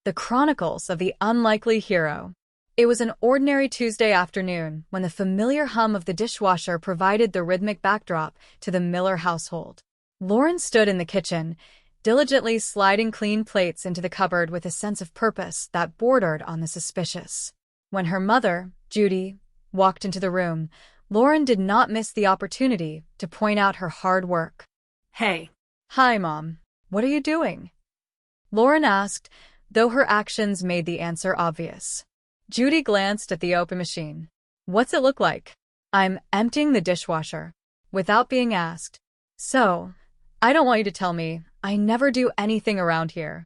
The Chronicles of the Unlikely Hero. It was an ordinary Tuesday afternoon when the familiar hum of the dishwasher provided the rhythmic backdrop to the Miller household. Lauren stood in the kitchen, diligently sliding clean plates into the cupboard with a sense of purpose that bordered on the suspicious. When her mother, Judy, walked into the room, Lauren did not miss the opportunity to point out her hard work. Hey. "Hi, Mom. What are you doing?" Lauren asked, though her actions made the answer obvious. Judy glanced at the open machine. "What's it look like?" "I'm emptying the dishwasher." Without being asked. "So, I don't want you to tell me. I never do anything around here."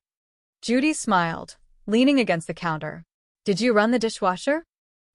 Judy smiled, leaning against the counter. "Did you run the dishwasher?"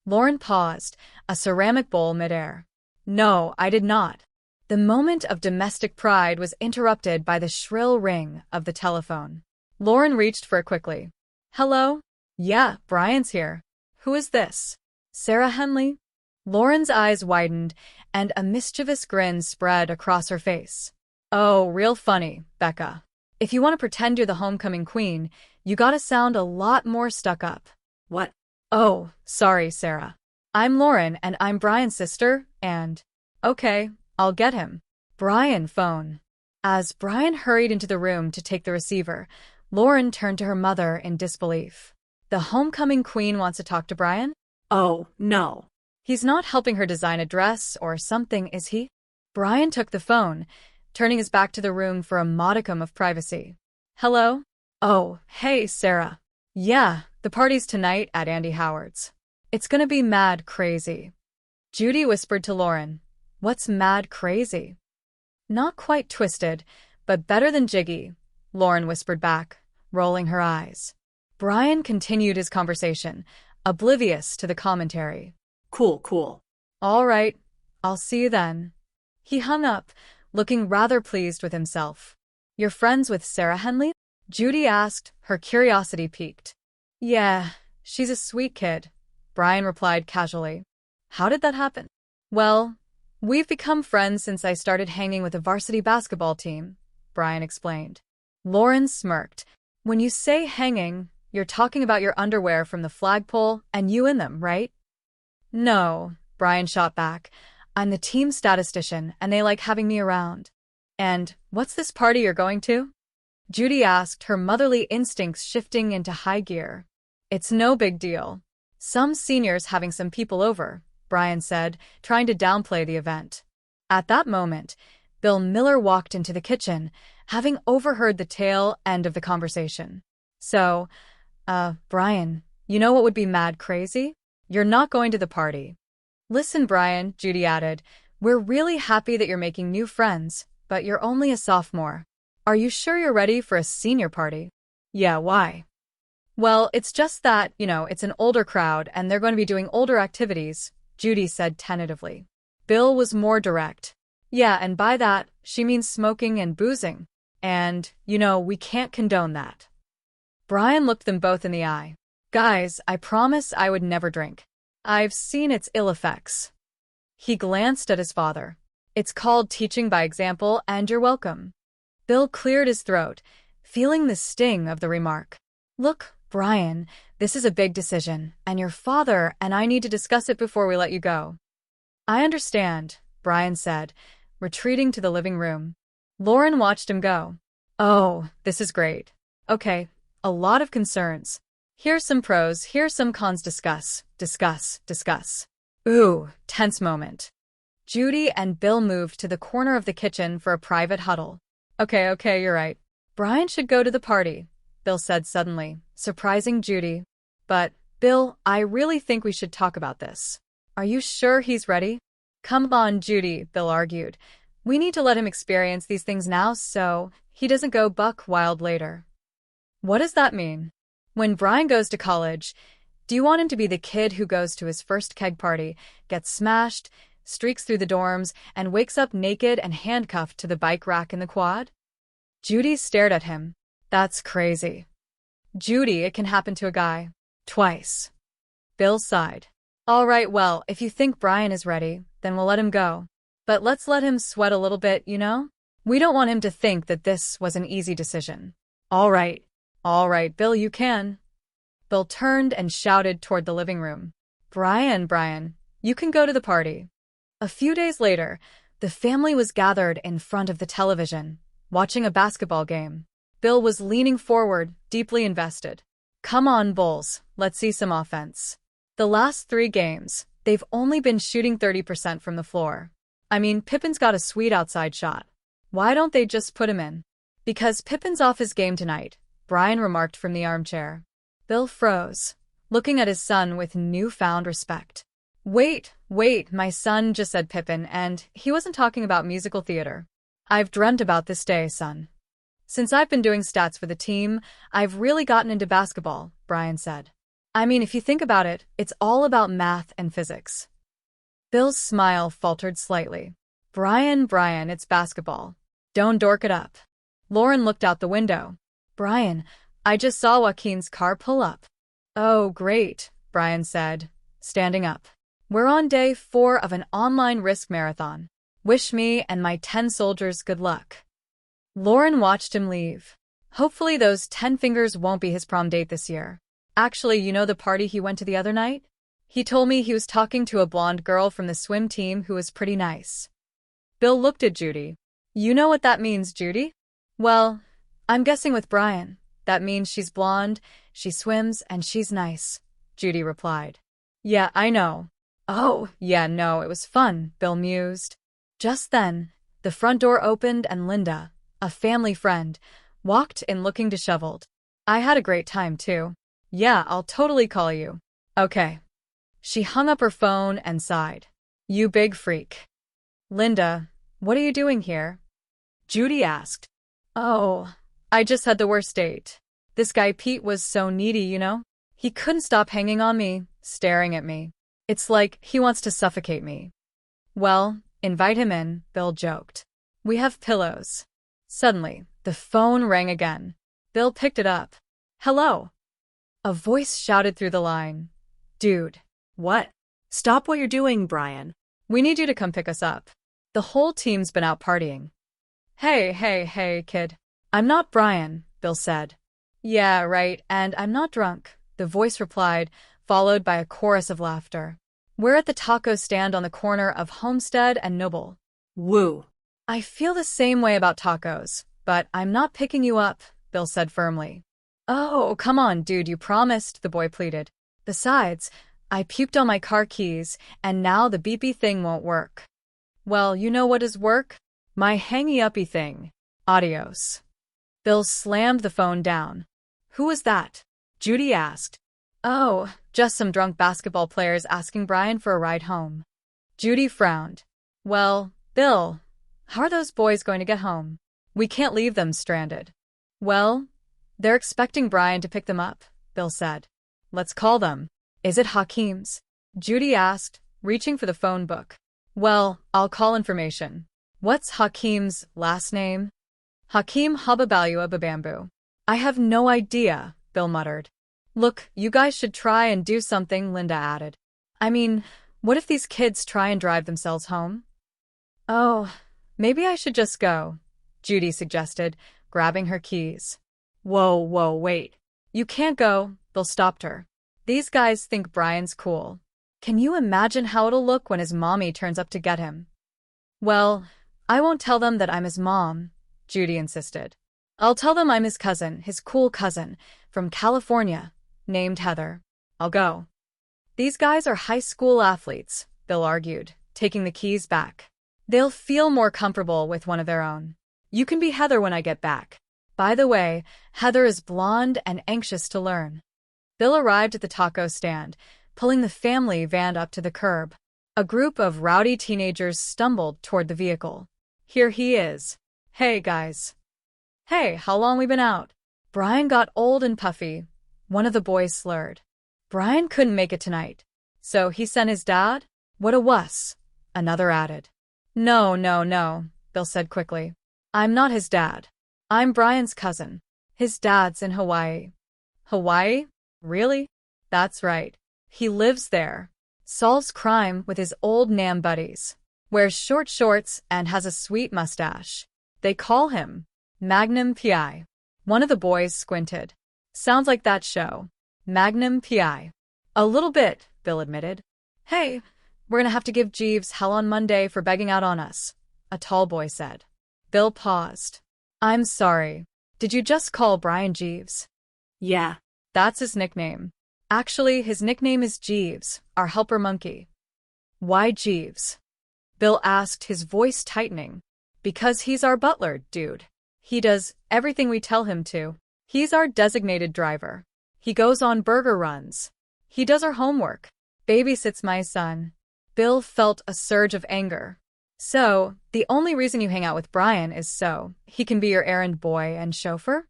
Lauren paused, a ceramic bowl midair. "No, I did not." The moment of domestic pride was interrupted by the shrill ring of the telephone. Lauren reached for it quickly. "Hello? Yeah, Brian's here. Who is this? Sarah Henley?" Lauren's eyes widened, and a mischievous grin spread across her face. "Oh, real funny, Becca. If you want to pretend you're the homecoming queen, you gotta sound a lot more stuck up." What? "Oh, sorry, Sarah. I'm Lauren, and I'm Brian's sister, and—" "Okay, I'll get him." "Brian, phone." As Brian hurried into the room to take the receiver, Lauren turned to her mother in disbelief. "The homecoming queen wants to talk to Brian?" Oh, no. "He's not helping her design a dress or something, is he?" Brian took the phone, turning his back to the room for a modicum of privacy. "Hello? Oh, hey, Sarah. Yeah, the party's tonight at Andy Howard's. It's gonna be mad crazy." Judy whispered to Lauren, "What's mad crazy?" "Not quite twisted, but better than jiggy," Lauren whispered back, rolling her eyes. Brian continued his conversation, oblivious to the commentary. Cool. "All right, I'll see you then." He hung up, looking rather pleased with himself. "You're friends with Sarah Henley?" Judy asked, her curiosity piqued. "Yeah, she's a sweet kid," Brian replied casually. "How did that happen?" "Well, we've become friends since I started hanging with the varsity basketball team," Brian explained. Lauren smirked. "When you say hanging, you're talking about your underwear from the flagpole and you in them, right?" "No," Brian shot back. "I'm the team statistician, and they like having me around." "And what's this party you're going to?" Judy asked, her motherly instincts shifting into high gear. "It's no big deal. Some seniors having some people over," Brian said, trying to downplay the event. At that moment, Bill Miller walked into the kitchen, having overheard the tail end of the conversation. "So, Brian, you know what would be mad crazy? You're not going to the party." "Listen, Brian," Judy added, "we're really happy that you're making new friends, but you're only a sophomore. Are you sure you're ready for a senior party?" "Yeah, why?" "Well, it's just that, it's an older crowd and they're going to be doing older activities," Judy said tentatively. Bill was more direct. "Yeah, and by that, she means smoking and boozing. And, we can't condone that." Brian looked them both in the eye. "Guys, I promise I would never drink. I've seen its ill effects." He glanced at his father. "It's called teaching by example, and you're welcome." Bill cleared his throat, feeling the sting of the remark. "Look, Brian, this is a big decision, and your father and I need to discuss it before we let you go." "I understand," Brian said, retreating to the living room. Lauren watched him go. "Oh, this is great. Okay, a lot of concerns. Here's some pros, here's some cons. Discuss. Ooh, tense moment." Judy and Bill moved to the corner of the kitchen for a private huddle. Okay, you're right. Brian should go to the party," Bill said suddenly, surprising Judy. "But, Bill, I really think we should talk about this. Are you sure he's ready?" "Come on, Judy," Bill argued. "We need to let him experience these things now so he doesn't go buck wild later." "What does that mean?" "When Brian goes to college, do you want him to be the kid who goes to his first keg party, gets smashed, streaks through the dorms, and wakes up naked and handcuffed to the bike rack in the quad?" Judy stared at him. "That's crazy." "Judy, it can happen to a guy. Twice." Bill sighed. "All right, well, if you think Brian is ready, then we'll let him go. But let's let him sweat a little bit, We don't want him to think that this was an easy decision." All right, Bill, you can," Bill turned and shouted toward the living room. Brian, you can go to the party. A few days later, the family was gathered in front of the television, watching a basketball game. Bill was leaning forward, deeply invested. Come on, Bulls, let's see some offense. The last 3 games, they've only been shooting 30% from the floor. I mean, Pippen's got a sweet outside shot. Why don't they just put him in? Because Pippen's off his game tonight, Brian remarked from the armchair. Bill froze, looking at his son with newfound respect. Wait, my son just said Pippen, and he wasn't talking about musical theater. I've dreamt about this day, son. Since I've been doing stats for the team, I've really gotten into basketball, Brian said. I mean, if you think about it, it's all about math and physics. Bill's smile faltered slightly. Brian, it's basketball. Don't dork it up. Lauren looked out the window. Brian, I just saw Joaquin's car pull up. Oh, great, Brian said, standing up. We're on day 4 of an online risk marathon. Wish me and my 10 soldiers good luck. Lauren watched him leave. Hopefully those 10 fingers won't be his prom date this year. Actually, you know the party he went to the other night? He told me he was talking to a blonde girl from the swim team who was pretty nice. Bill looked at Judy. You know what that means, Judy? Well, I'm guessing with Brian. That means she's blonde, she swims, and she's nice, Judy replied. Yeah, I know. Oh, yeah, no, it was fun, Bill mused. Just then, the front door opened and Linda, a family friend, walked in looking disheveled. I had a great time, too. Yeah, I'll totally call you. Okay. She hung up her phone and sighed. You big freak. Linda, what are you doing here? Judy asked. Oh, I just had the worst date. This guy Pete was so needy, you know? He couldn't stop hanging on me, staring at me. It's like he wants to suffocate me. Well, invite him in, Bill joked. We have pillows. Suddenly, the phone rang again. Bill picked it up. Hello. A voice shouted through the line. Dude. What? Stop what you're doing, Brian. We need you to come pick us up. The whole team's been out partying. Hey, kid. I'm not Brian, Bill said. Yeah, right, and I'm not drunk, the voice replied, followed by a chorus of laughter. We're at the taco stand on the corner of Homestead and Noble. Woo. I feel the same way about tacos, but I'm not picking you up, Bill said firmly. Oh, come on, dude, you promised, the boy pleaded. Besides, I puked on my car keys, and now the beepy thing won't work. Well, you know what does work? My hangy-uppy thing. Adios. Bill slammed the phone down. Who was that? Judy asked. Oh, just some drunk basketball players asking Brian for a ride home. Judy frowned. Well, Bill, how are those boys going to get home? We can't leave them stranded. Well, they're expecting Brian to pick them up, Bill said. Let's call them. Is it Hakeem's? Judy asked, reaching for the phone book. Well, I'll call information. What's Hakeem's last name? Hakeem Hababalua Babambu. I have no idea, Bill muttered. Look, you guys should try and do something, Linda added. I mean, what if these kids try and drive themselves home? Oh, maybe I should just go, Judy suggested, grabbing her keys. Whoa, wait. You can't go, Bill stopped her. These guys think Brian's cool. Can you imagine how it'll look when his mommy turns up to get him? Well, I won't tell them that I'm his mom, Judy insisted. I'll tell them I'm his cousin, his cool cousin, from California, named Heather. I'll go. These guys are high school athletes, Bill argued, taking the keys back. They'll feel more comfortable with one of their own. You can be Heather when I get back. By the way, Heather is blonde and anxious to learn. Bill arrived at the taco stand, pulling the family van up to the curb. A group of rowdy teenagers stumbled toward the vehicle. Here he is. Hey, guys. Hey, how long we been out? Brian got old and puffy. One of the boys slurred. Brian couldn't make it tonight. So he sent his dad? What a wuss, another added. No, Bill said quickly. I'm not his dad. I'm Brian's cousin. His dad's in Hawaii. Hawaii? Really? That's right. He lives there. Solves crime with his old Nam buddies. Wears short shorts and has a sweet mustache. They call him Magnum P.I. One of the boys squinted. Sounds like that show. Magnum PI. A little bit, Bill admitted. Hey, we're gonna have to give Jeeves hell on Monday for begging out on us, a tall boy said. Bill paused. I'm sorry. Did you just call Brian Jeeves? Yeah. That's his nickname. Actually, his nickname is Jeeves, our helper monkey. Why Jeeves? Bill asked, his voice tightening. Because he's our butler, dude. He does everything we tell him to. He's our designated driver. He goes on burger runs. He does our homework. Babysits my son. Bill felt a surge of anger. So, the only reason you hang out with Brian is so he can be your errand boy and chauffeur?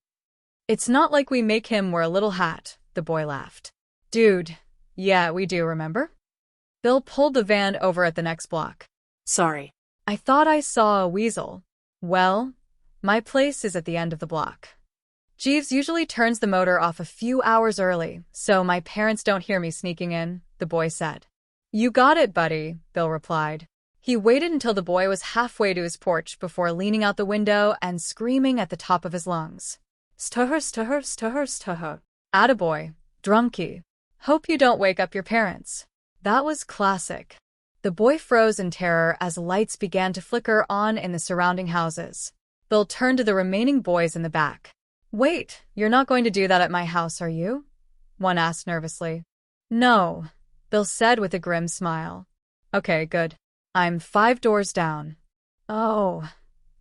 It's not like we make him wear a little hat, the boy laughed. Dude, yeah, we do, remember? Bill pulled the van over at the next block. Sorry. I thought I saw a weasel. Well, my place is at the end of the block. Jeeves usually turns the motor off a few hours early, so my parents don't hear me sneaking in, the boy said. You got it, buddy, Bill replied. He waited until the boy was halfway to his porch before leaning out the window and screaming at the top of his lungs. Stuher, stuher, stuher, stuher. Attaboy. Drunkie. Hope you don't wake up your parents. That was classic. The boy froze in terror as lights began to flicker on in the surrounding houses. Bill turned to the remaining boys in the back. Wait, you're not going to do that at my house, are you? One asked nervously. No, Bill said with a grim smile. Okay, good. I'm 5 doors down. Oh,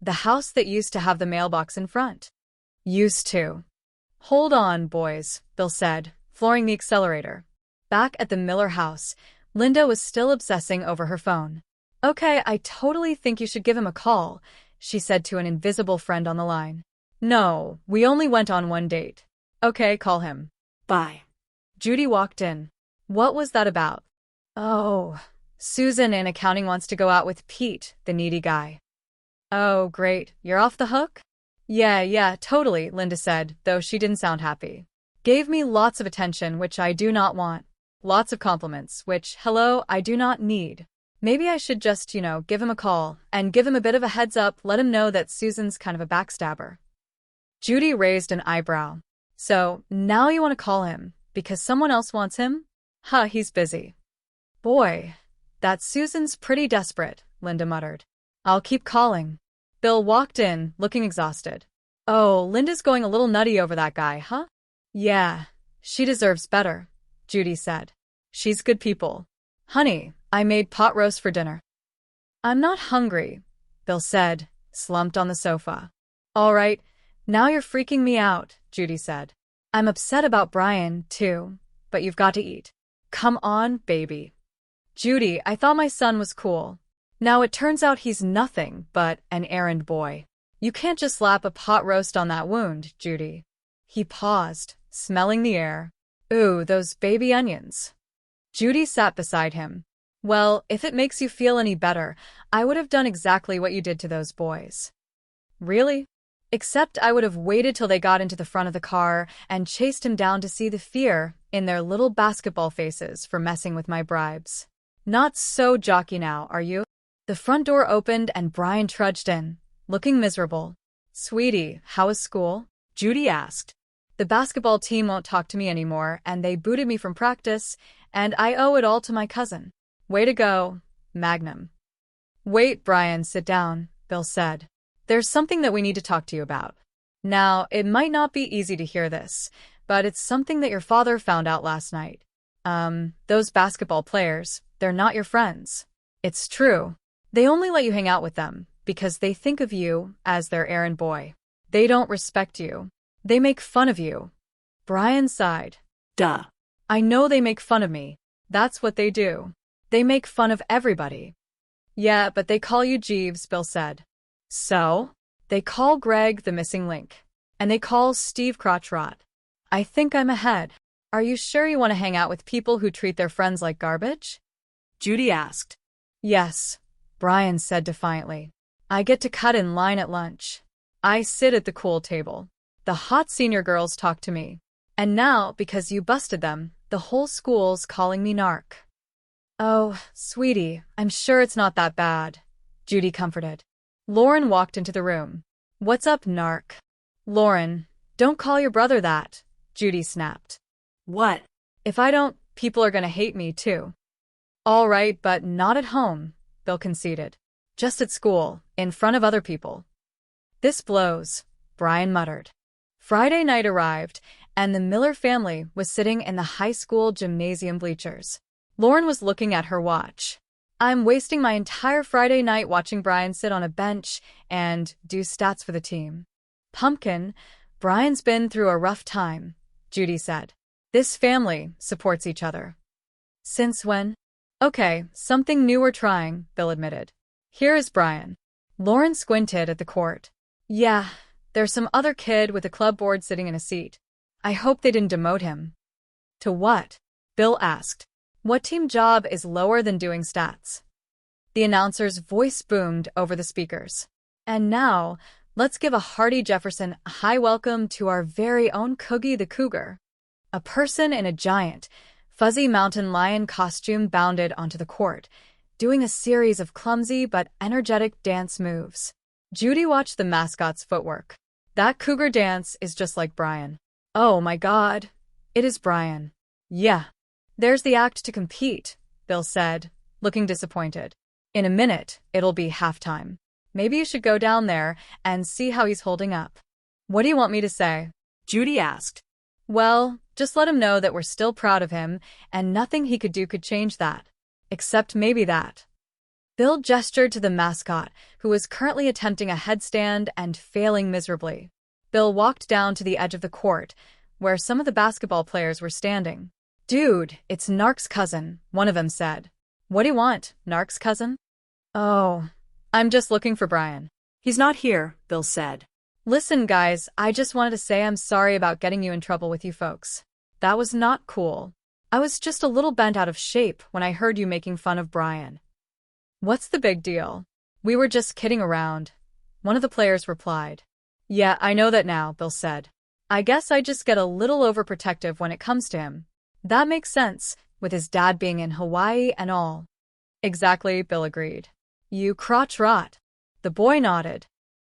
the house that used to have the mailbox in front. Used to. Hold on, boys, Bill said, flooring the accelerator. Back at the Miller house, Linda was still obsessing over her phone. Okay, I totally think you should give him a call, she said to an invisible friend on the line. No, we only went on 1 date. Okay, call him. Bye. Judy walked in. What was that about? Oh, Susan in accounting wants to go out with Pete, the needy guy. Oh, great. You're off the hook? Yeah, totally, Linda said, though she didn't sound happy. Gave me lots of attention, which I do not want. Lots of compliments, which, hello, I do not need. Maybe I should just, give him a call and give him a bit of a heads up, let him know that Susan's kind of a backstabber. Judy raised an eyebrow. So, now you want to call him, because someone else wants him? Huh, he's busy. Boy, that Susan's pretty desperate, Linda muttered. I'll keep calling. Bill walked in, looking exhausted. Oh, Linda's going a little nutty over that guy, huh? Yeah, she deserves better, Judy said. She's good people. Honey, I made pot roast for dinner. I'm not hungry, Bill said, slumped on the sofa. All right, now you're freaking me out, Judy said. I'm upset about Brian, too, but you've got to eat. Come on, baby. Judy, I thought my son was cool. Now it turns out he's nothing but an errand boy. You can't just slap a pot roast on that wound, Judy. He paused, smelling the air. Ooh, those baby onions. Judy sat beside him. Well, if it makes you feel any better, I would have done exactly what you did to those boys. Really? Except I would have waited till they got into the front of the car and chased him down to see the fear in their little basketball faces for messing with my bribes. Not so jockey now, are you? The front door opened and Brian trudged in, looking miserable. Sweetie, how was school? Judy asked. The basketball team won't talk to me anymore, and they booted me from practice, and I owe it all to my cousin. Way to go, Magnum. Wait, Brian, sit down, Bill said. There's something that we need to talk to you about. Now, it might not be easy to hear this, but it's something that your father found out last night. Those basketball players, they're not your friends. It's true. They only let you hang out with them because they think of you as their errand boy. They don't respect you. They make fun of you. Brian sighed. Duh. I know they make fun of me. That's what they do. They make fun of everybody. Yeah, but they call you Jeeves, Bill said. So? They call Greg the missing link. And they call Steve crotch rot. I think I'm ahead. Are you sure you want to hang out with people who treat their friends like garbage? Judy asked. Yes, Brian said defiantly. I get to cut in line at lunch. I sit at the cool table. The hot senior girls talk to me. And now, because you busted them, the whole school's calling me narc. Oh, sweetie, I'm sure it's not that bad, Judy comforted. Lauren walked into the room. What's up, narc? Lauren, don't call your brother that, Judy snapped. What? If I don't, people are gonna hate me too. All right, but not at home, Bill conceded. Just at school, in front of other people. This blows, Brian muttered. Friday night arrived, and the Miller family was sitting in the high school gymnasium bleachers. Lauren was looking at her watch. I'm wasting my entire Friday night watching Brian sit on a bench and do stats for the team. Pumpkin, Brian's been through a rough time, Judy said. This family supports each other. Since when? Okay, something new we're trying, Bill admitted. Here is Brian. Lauren squinted at the court. Yeah, there's some other kid with a club board sitting in a seat. I hope they didn't demote him. To what? Bill asked. What team job is lower than doing stats? The announcer's voice boomed over the speakers. And now, let's give a hearty Jefferson high welcome to our very own Coogie the Cougar. A person in a giant, fuzzy mountain lion costume bounded onto the court, doing a series of clumsy but energetic dance moves. Judy watched the mascot's footwork. That cougar dance is just like Brian. Oh my God, it is Brian. Yeah. There's the act to compete, Bill said, looking disappointed. In a minute, it'll be halftime. Maybe you should go down there and see how he's holding up. What do you want me to say? Judy asked. Well, just let him know that we're still proud of him, and nothing he could do could change that. Except maybe that. Bill gestured to the mascot, who was currently attempting a headstand and failing miserably. Bill walked down to the edge of the court, where some of the basketball players were standing. Dude, it's Nark's cousin, one of them said. What do you want, Nark's cousin? Oh, I'm just looking for Brian. He's not here, Bill said. Listen, guys, I just wanted to say I'm sorry about getting you in trouble with you folks. That was not cool. I was just a little bent out of shape when I heard you making fun of Brian. What's the big deal? We were just kidding around. One of the players replied. Yeah, I know that now, Bill said. I guess I just get a little overprotective when it comes to him. That makes sense, with his dad being in Hawaii and all. Exactly, Bill agreed. You crotch rot. The boy nodded.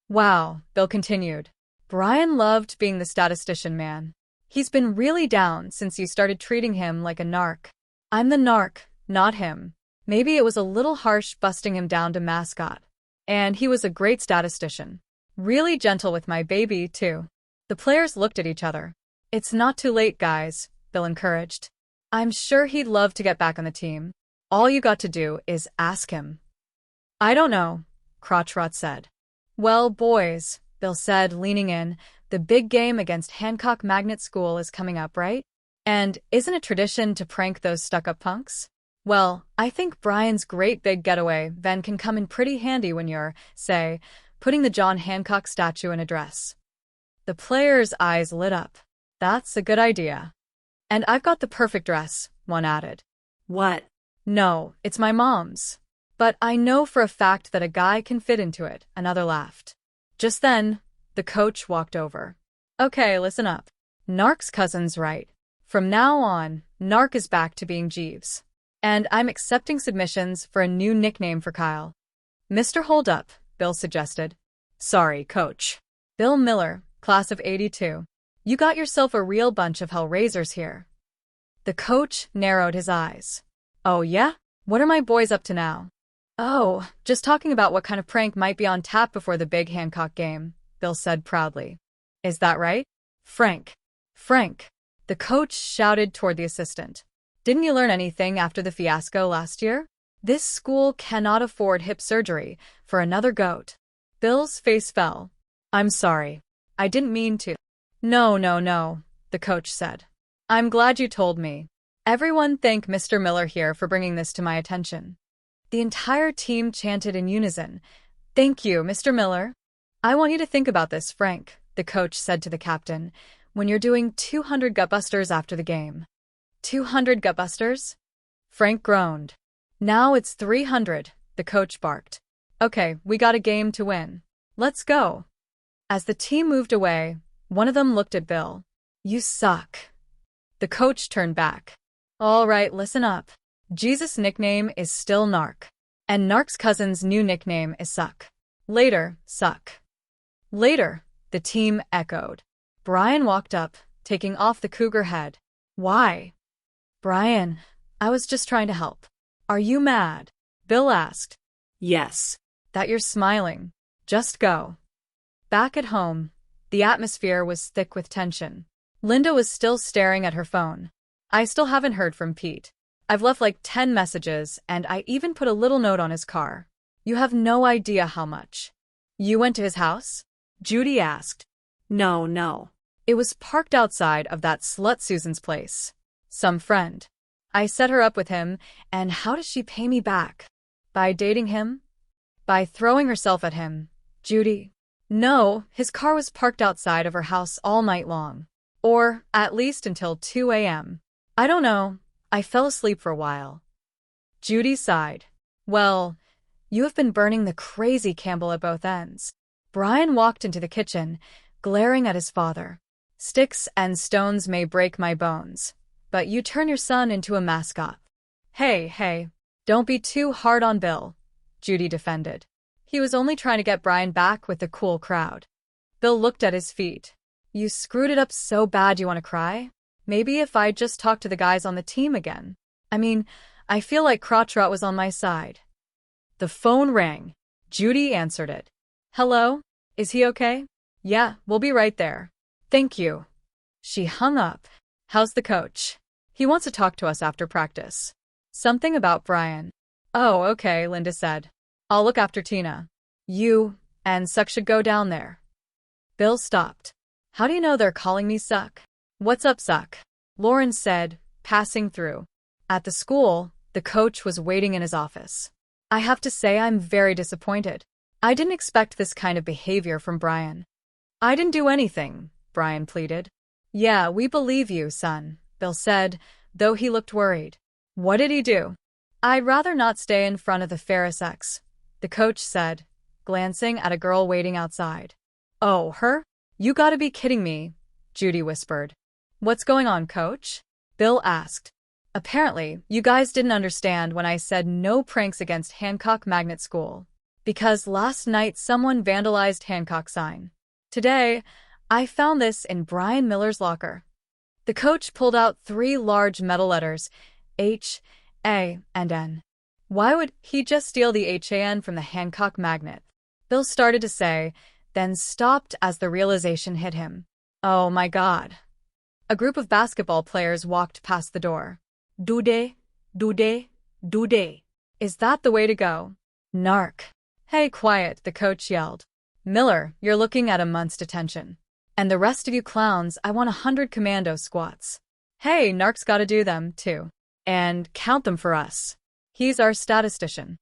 Wow, Bill continued. Brian loved being the statistician man. He's been really down since you started treating him like a narc. I'm the narc, not him. Maybe it was a little harsh busting him down to mascot. And he was a great statistician. Really gentle with my baby, too. The players looked at each other. It's not too late, guys, Bill encouraged. I'm sure he'd love to get back on the team. All you got to do is ask him. I don't know, Crotchrot said. Well, boys, Bill said, leaning in, the big game against Hancock Magnet School is coming up, right? And isn't it tradition to prank those stuck-up punks? Well, I think Brian's great big getaway then can come in pretty handy when you're, say, putting the John Hancock statue in a dress. The players' eyes lit up. That's a good idea. And I've got the perfect dress, one added. What? No, it's my mom's. But I know for a fact that a guy can fit into it, another laughed. Just then, the coach walked over. Okay, listen up. Nark's cousin's right. From now on, Nark is back to being Jeeves. And I'm accepting submissions for a new nickname for Kyle. Mr. Holdup, Bill suggested. Sorry, coach. Bill Miller, class of '82. You got yourself a real bunch of hellraisers here. The coach narrowed his eyes. Oh yeah? What are my boys up to now? Oh, just talking about what kind of prank might be on tap before the big Hancock game, Bill said proudly. Is that right? Frank. Frank. The coach shouted toward the assistant. Didn't you learn anything after the fiasco last year? This school cannot afford hip surgery for another goat. Bill's face fell. I'm sorry. I didn't mean to. No, the coach said. I'm glad you told me. Everyone thank Mr. Miller here for bringing this to my attention. The entire team chanted in unison. Thank you, Mr. Miller. I want you to think about this, Frank, the coach said to the captain, when you're doing 200 gutbusters after the game. 200 gutbusters? Frank groaned. Now it's 300, the coach barked. Okay, we got a game to win. Let's go. As the team moved away, one of them looked at Bill. You suck. The coach turned back. All right, listen up. Jesus' nickname is still Nark. And Nark's cousin's new nickname is Suck. Later, Suck. Later, the team echoed. Brian walked up, taking off the cougar head. Why? Brian, I was just trying to help. Are you mad? Bill asked. Yes. That you're smiling. Just go. Back at home, the atmosphere was thick with tension. Linda was still staring at her phone. I still haven't heard from Pete. I've left like 10 messages, and I even put a little note on his car. You have no idea how much. You went to his house? Judy asked. No. It was parked outside of that slut Susan's place. Some friend. I set her up with him, and how does she pay me back? By dating him? By throwing herself at him. Judy. No, his car was parked outside of her house all night long. Or, at least until 2 a.m. I don't know. I fell asleep for a while. Judy sighed. Well, you have been burning the crazy Campbell at both ends. Brian walked into the kitchen, glaring at his father. Sticks and stones may break my bones, but you turn your son into a mascot. Hey, don't be too hard on Bill, Judy defended. He was only trying to get Brian back with the cool crowd. Bill looked at his feet. You screwed it up so bad you want to cry? Maybe if I just talked to the guys on the team again. I mean, I feel like crotch rot was on my side. The phone rang. Judy answered it. Hello? Is he okay? Yeah, we'll be right there. Thank you. She hung up. How's the coach? He wants to talk to us after practice. Something about Brian. Oh, okay, Linda said. I'll look after Tina. You and Suck should go down there. Bill stopped. How do you know they're calling me Suck? What's up, Suck? Lauren said, passing through. At the school, the coach was waiting in his office. I have to say I'm very disappointed. I didn't expect this kind of behavior from Brian. I didn't do anything, Brian pleaded. Yeah, we believe you, son, Bill said, though he looked worried. What did he do? I'd rather not stay in front of the Ferris X, the coach said, glancing at a girl waiting outside. Oh, her? You gotta be kidding me, Judy whispered. What's going on, coach? Bill asked. Apparently, you guys didn't understand when I said no pranks against Hancock Magnet School. Because last night someone vandalized Hancock's sign. Today, I found this in Brian Miller's locker. The coach pulled out 3 large metal letters, H, A, and N. Why would he just steal the HAN from the Hancock Magnet? Bill started to say, then stopped as the realization hit him. Oh my God. A group of basketball players walked past the door. Dude. Is that the way to go? Narc. Hey, quiet, the coach yelled. Miller, you're looking at a month's detention. And the rest of you clowns, I want 100 commando squats. Hey, Narc's gotta do them, too. And count them for us. He's our statistician.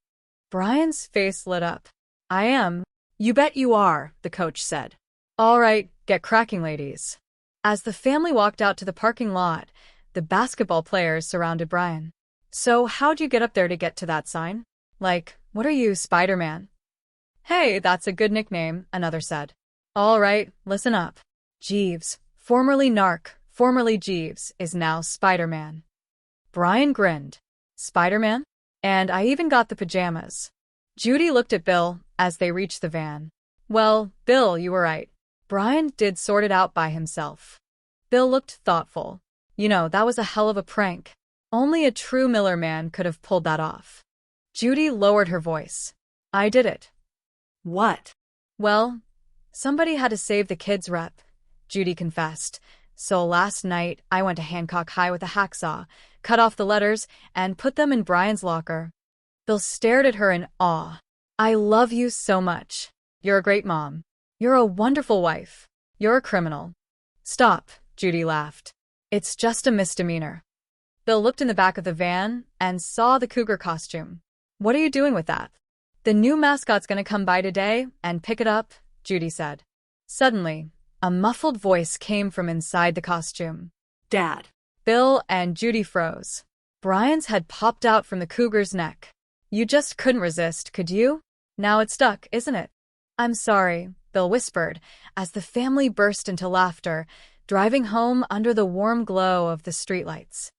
Brian's face lit up. I am. You bet you are, the coach said. All right, get cracking, ladies. As the family walked out to the parking lot, the basketball players surrounded Brian. So how'd you get up there to get to that sign? Like, what are you, Spider-Man? Hey, that's a good nickname, another said. All right, listen up. Jeeves, formerly Narc, formerly Jeeves, is now Spider-Man. Brian grinned. Spider-Man? And I even got the pajamas. Judy looked at Bill as they reached the van. Well, Bill, you were right. Brian did sort it out by himself. Bill looked thoughtful. You know, that was a hell of a prank. Only a true Miller man could have pulled that off. Judy lowered her voice. I did it. What? Well, somebody had to save the kid's rep, Judy confessed. So last night, I went to Hancock High with a hacksaw, cut off the letters, and put them in Brian's locker. Bill stared at her in awe. I love you so much. You're a great mom. You're a wonderful wife. You're a criminal. Stop, Judy laughed. It's just a misdemeanor. Bill looked in the back of the van and saw the cougar costume. What are you doing with that? The new mascot's gonna come by today and pick it up, Judy said. Suddenly, a muffled voice came from inside the costume. Dad. Bill and Judy froze. Brian's head popped out from the cougar's neck. You just couldn't resist, could you? Now it's stuck, isn't it? I'm sorry, Bill whispered, as the family burst into laughter, driving home under the warm glow of the streetlights.